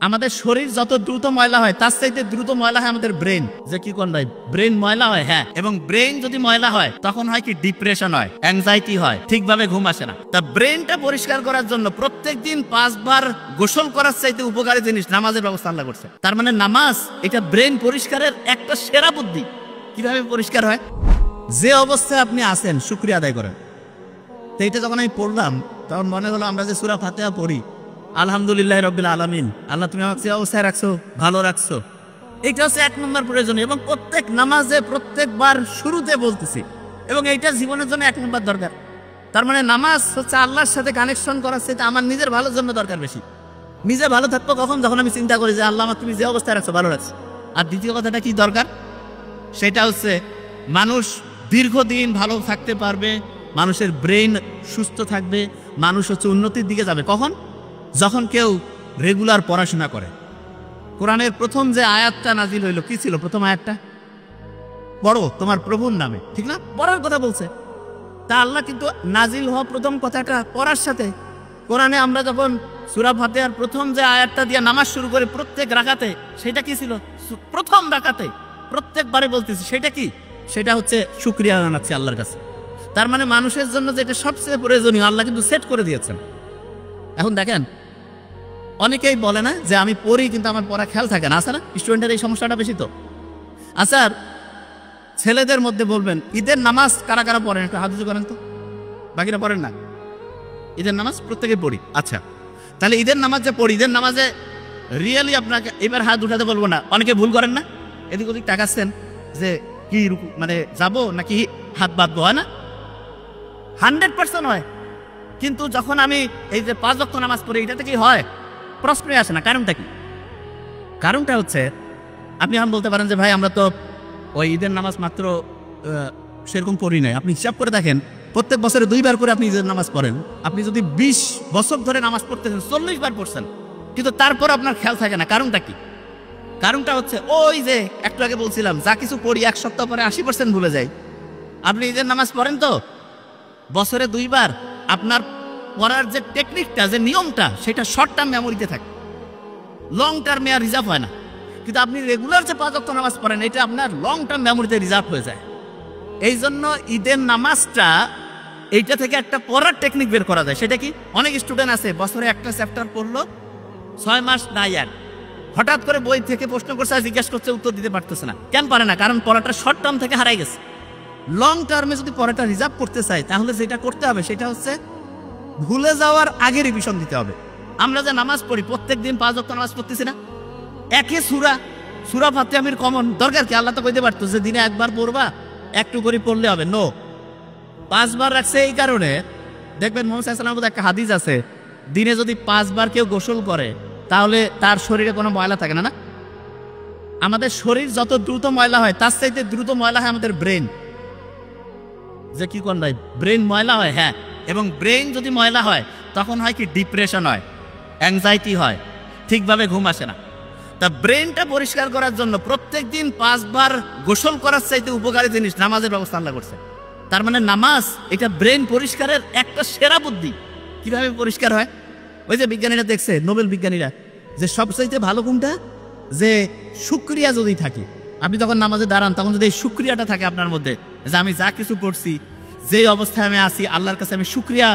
আমাদের শরীর যত দ্রুত ময়লা হয় তার চাইতে দ্রুত ময়লা হয় আমাদের ব্রেন। যে কি কোন ভাই, ব্রেন ময়লা হয়। হ্যাঁ, এবং ব্রেন যদি ময়লা হয় তখন হয় কি ডিপ্রেশন হয়, অ্যাংজাইটি হয়, ঠিকভাবে ঘুম আসে না। তা ব্রেনটা পরিষ্কার করার জন্য প্রত্যেক দিন 5 বার গোসল করার চাইতে উপকারী জিনিস নামাজের ব্যবস্থা আল্লাহ করছে। তার মানে নামাজ এটা ব্রেন পরিষ্কারের একটা সেরা বুদ্ধি। কিভাবে পরিষ্কার হয়? যে অবস্থায় আপনি আছেন শুকরিয়া আদায় করেন। তো এটা যখন আমি পড়লাম তখন মনে হলো আমরা যে সূরা ফাতিহা পড়ি, আলহামদুলিল্লাহ রাব্বিল আলামিন, আল্লাহ তুমি আমাকে যে অবস্থায় রাখছো ভালো রাখছো, এটা হচ্ছে 1 নম্বর প্রয়োজন। এবং প্রত্যেক নামাজে প্রত্যেকবার শুরুতে বলতেছি, এবং এইটা জীবনের জন্য 1 নম্বর দরকার। তার মানে নামাজ হচ্ছে আল্লাহর সাথে কানেকশন করার সাথে আমার নিজের ভালোর জন্য দরকার বেশি। নিজে ভালো থাকবো কখন? যখন আমি চিন্তা করি যে আল্লাহ আমার তুমি যে অবস্থায় রাখছো ভালো রাখছো। আর দ্বিতীয় কথাটা কি দরকার, সেটা হচ্ছে মানুষ দীর্ঘদিন ভালো থাকতে পারবে, মানুষের ব্রেন সুস্থ থাকবে, মানুষ হচ্ছে উন্নতির দিকে যাবে কখন? যখন কেউ রেগুলার পড়াশোনা করে। কোরআনের প্রথম যে আয়াতটা নাজিল হইল কি ছিল? প্রথম আয়াতটা পড়ো তোমার প্রভুর নামে, ঠিক না? পড়ার কথা বলছে। তা আল্লাহ কিন্তু নাজিল হওয়া প্রথম কথাটা পড়ার সাথে, কোরআনে আমরা যখন সূরা ফাতিহার প্রথম যে আয়াতটা দিয়ে নামাজ শুরু করে প্রত্যেক রাকাতে, সেটা কি ছিল? প্রথম রাকাতে প্রত্যেকবারে বলতেছি সেটা কি? সেটা হচ্ছে শুকরিয়া জানাচ্ছি আল্লাহর কাছে। তার মানে মানুষের জন্য যেটা সবচেয়ে প্রয়োজনীয় আল্লাহ কিন্তু সেট করে দিয়েছেন। এখন দেখেন, অনেকেই বলে না যে আমি পড়ি কিন্তু আমার পড়া খেয়াল থাকে না। না, স্টুডেন্টের এই সমস্যাটা বেশি তো। আচ্ছা, ছেলেদের মধ্যে বলবেন ঈদের নামাজ কারা কারা পড়েন? একটু হাত উঁচু করেন তো। বাকিরা পড়েন না? ঈদের নামাজ প্রত্যেকে পড়ি। আচ্ছা, তাহলে ঈদের নামাজ যে পড়ি, ঈদের নামাজে রিয়েলি আপনাকে এবার হাত উঠাতে বলবো না। অনেকে ভুল করেন না, এদিক ওদিক টাকাচ্ছেন যে কি মানে যাবো নাকি হাত বাঁধবো, হয় না? 100% হয়। কিন্তু যখন আমি এই যে 5 ওয়াক্ত নামাজ পড়ি, এটাতে কি হয়? প্রশ্নই আসে না। কারণটা কি? কারণটা হচ্ছে আপনি এখন বলতে পারেন যে ভাই আমরা তো ওই ঈদের নামাজ মাত্র সেরকম পড়ি নাই। আপনি হিসাব করে দেখেন, প্রত্যেক বছরে 2 বার করে আপনি ঈদের নামাজ পড়েন। আপনি যদি 20 বছর ধরে নামাজ পড়তেছেন, 40 বার পড়ছেন, কিন্তু তারপর আপনার খেয়াল থাকে না। কারণটা কি? কারণটা হচ্ছে ওই যে একটু আগে বলছিলাম, যা কিছু পড়ি 1 সপ্তাহ পরে 80% ভুলে যাই। আপনি ঈদের নামাজ পড়েন তো বছরে 2 বার, আপনার পড়ার যে টেকনিকটা, যে নিয়মটা, সেটা শর্ট টার্ম মেমোরিতে থাকে, লং টার্মে আর রিজার্ভ হয় না। কিন্তু আপনি রেগুলার যে 5 ওয়াক্ত নামাজ পড়েন, এটা আপনার লং টার্ম মেমোরিতে রিজার্ভ হয়ে যায়। এই জন্য ঈদের নামাজটা এইটা থেকে একটা পড়ার টেকনিক বের করা যায়। সেটা কি? অনেক স্টুডেন্ট আছে বছরে একটা চ্যাপ্টার পড়লো, 6 মাস না ইয়ার, হঠাৎ করে বই থেকে প্রশ্ন করছে, জিজ্ঞাসা করছে, উত্তর দিতে পারতেছে না। কেন পারে না? কারণ পড়াটা শর্ট টার্ম থেকে হারাই গেছে। লং টার্মে যদি পড়াটা রিজার্ভ করতে চাই, তাহলে যেটা করতে হবে সেটা হচ্ছে ভুলে যাওয়ার আগে রিভিশন দিতে হবে। আমরা যে নামাজ পড়ি, প্রত্যেক দিন 5 ওয়াক্ত নামাজ পড়তেছি না, একই সূরা ফাতিহা আমির কমন দরকার কি? আল্লাহ তো কইতে পারতো যে দিনে 1 বার পড়বা, একটু করে পড়লে হবে। নো, 5 বার রাখছে। এই কারণে দেখবেন মুহাম্মদ সাল্লাল্লাহু আলাইহি ওয়াসাল্লামের একটা হাদিস আছে, দিনে যদি 5 বার কেউ গোসল করে তাহলে তার শরীরে কোনো ময়লা থাকে না। না, আমাদের শরীর যত দ্রুত ময়লা হয় তার চাইতে দ্রুত ময়লা হয় আমাদের ব্রেন। যে কি কোন ভাই, ব্রেন ময়লা হয়। হ্যাঁ, এবং ব্রেন যদি ময়লা হয় তখন হয় কি ডিপ্রেশন হয়, অ্যাংজাইটি হয়, ঠিকভাবে ঘুম আসে না। তা ব্রেনটা পরিষ্কার করার জন্য প্রত্যেক দিন 5 বার গোসল করার চাইতে উপকারী জিনিস নামাজের ব্যবস্থা আল্লাহ করছে। তার মানে নামাজ এটা ব্রেন পরিষ্কারের একটা সেরা বুদ্ধি। কিভাবে পরিষ্কার হয়? ওই যে বিজ্ঞানীরা দেখছে, নোবেল বিজ্ঞানীরা, যে সবচাইতে ভালো কোনটা, যে শুকরিয়া যদি থাকে, আপনি যখন নামাজে দাঁড়ান তখন যদি এই শুকরিয়াটা থাকে আপনার মধ্যে, যে আমি যা কিছু করছি, যে অবস্থায় আমি আছি, আল্লাহর কাছে আমি শুকরিয়া,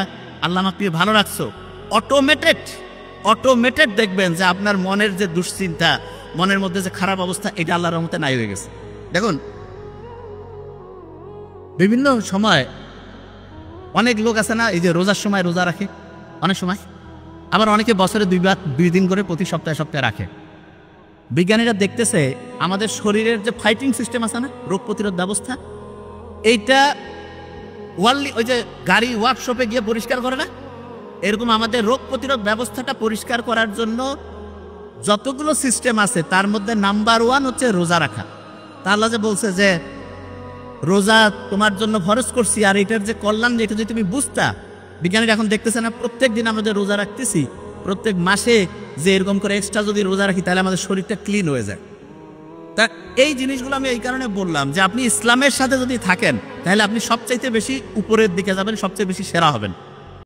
আল্লাহ আমাকে ভালো রাখছো, অটোমেটেড দেখবেন যে আপনার মনের যে দুশ্চিন্তা, মনের মধ্যে যে খারাপ অবস্থা, এটা আল্লাহর রহমতে নাই হয়ে গেছে। দেখুন, বিভিন্ন সময় অনেক লোক আছে না, এই যে রোজার সময় রোজা রাখে অনেক সময়, আবার অনেকে বছরে 2 দিন করে প্রতি সপ্তাহে সপ্তাহে রাখে। বিজ্ঞানীরা দেখতেছে আমাদের শরীরের যে ফাইটিং সিস্টেম আছে না, রোগ প্রতিরোধ ব্যবস্থা, এইটা ওই যে গাড়ি ওয়ার্কশপে গিয়ে পরিষ্কার করে না, এরকম আমাদের রোগ প্রতিরোধ ব্যবস্থাটা পরিষ্কার করার জন্য যতগুলো সিস্টেম আছে তার মধ্যে নাম্বার 1 হচ্ছে রোজা রাখা। তা আল্লাহ যে বলছে যে রোজা তোমার জন্য ফরজ করছি, আর এটার যে কল্যাণ, এটা যদি তুমি বুঝতা। বিজ্ঞানীরা এখন দেখতেছে না, প্রত্যেক দিন আমরা যে রোজা রাখতেছি, প্রত্যেক মাসে যে এরকম করে এক্সট্রা যদি রোজা রাখি, তাহলে আমাদের শরীরটা ক্লিন হয়ে যায়। তা এই জিনিসগুলো আমি এই কারণে বললাম যে আপনি ইসলামের সাথে যদি থাকেন, তাহলে আপনি সবচাইতে বেশি উপরের দিকে যাবেন, সবচেয়ে বেশি সেরা হবেন।